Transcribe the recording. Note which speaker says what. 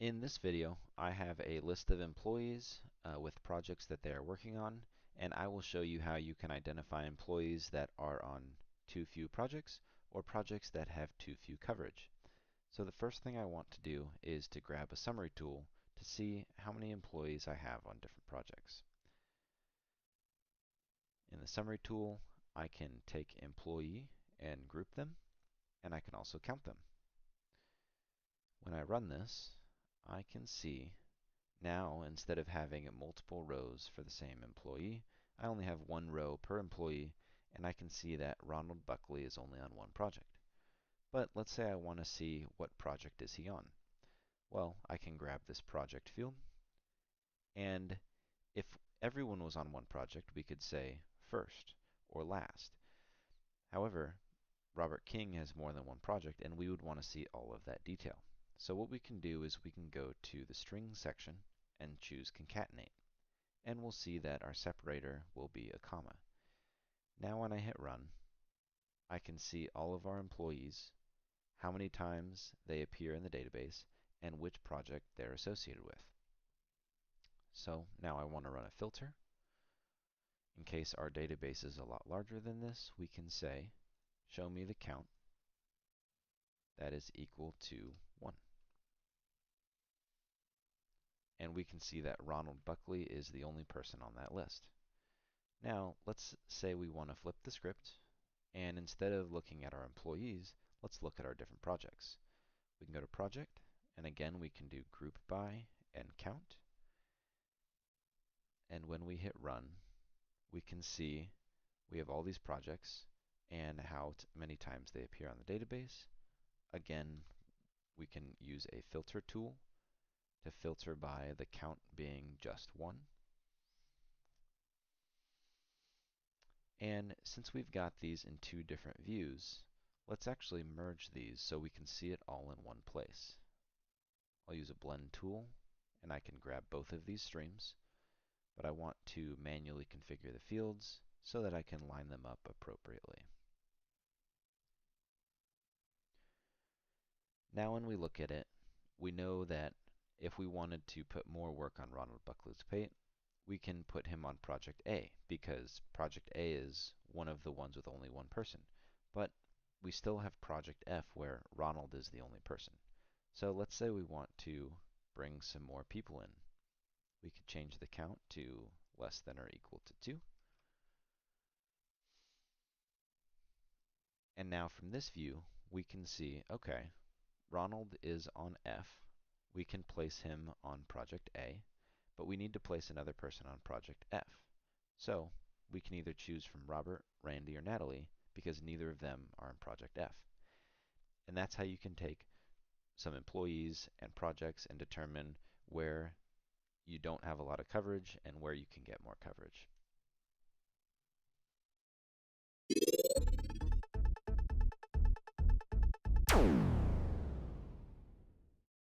Speaker 1: In this video, I have a list of employees with projects that they are working on, and I will show you how you can identify employees that are on too few projects or projects that have too few coverage. So the first thing I want to do is to grab a summary tool to see how many employees I have on different projects. In the summary tool, I can take employee and group them, and I can also count them. When I run this, I can see now, instead of having multiple rows for the same employee, I only have one row per employee, and I can see that Ronald Buckley is only on one project. But let's say I want to see what project is he on. Well, I can grab this project field, and if everyone was on one project, we could say first or last. However, Robert King has more than one project, and we would want to see all of that detail. So what we can do is we can go to the string section and choose concatenate, and we'll see that our separator will be a comma. Now when I hit run, I can see all of our employees, how many times they appear in the database, and which project they're associated with. So now I want to run a filter. In case our database is a lot larger than this, we can say, show me the count that is equal to 1. And we can see that Ronald Buckley is the only person on that list. Now, let's say we want to flip the script, and instead of looking at our employees, let's look at our different projects. We can go to Project, and again we can do Group By and Count. And when we hit Run, we can see we have all these projects and how many times they appear on the database. Again, we can use a filter tool to filter by the count being just 1. And since we've got these in two different views, let's actually merge these so we can see it all in one place. I'll use a blend tool, and I can grab both of these streams, but I want to manually configure the fields so that I can line them up appropriately. Now when we look at it, we know that if we wanted to put more work on Ronald Buckley's plate, we can put him on Project A, because Project A is one of the ones with only one person. But we still have Project F where Ronald is the only person. So let's say we want to bring some more people in. We could change the count to less than or equal to 2. And now from this view, we can see, okay, Ronald is on F. We can place him on Project A, but we need to place another person on Project F. So we can either choose from Robert, Randy, or Natalie, because neither of them are in Project F. And that's how you can take some employees and projects and determine where you don't have a lot of coverage and where you can get more coverage.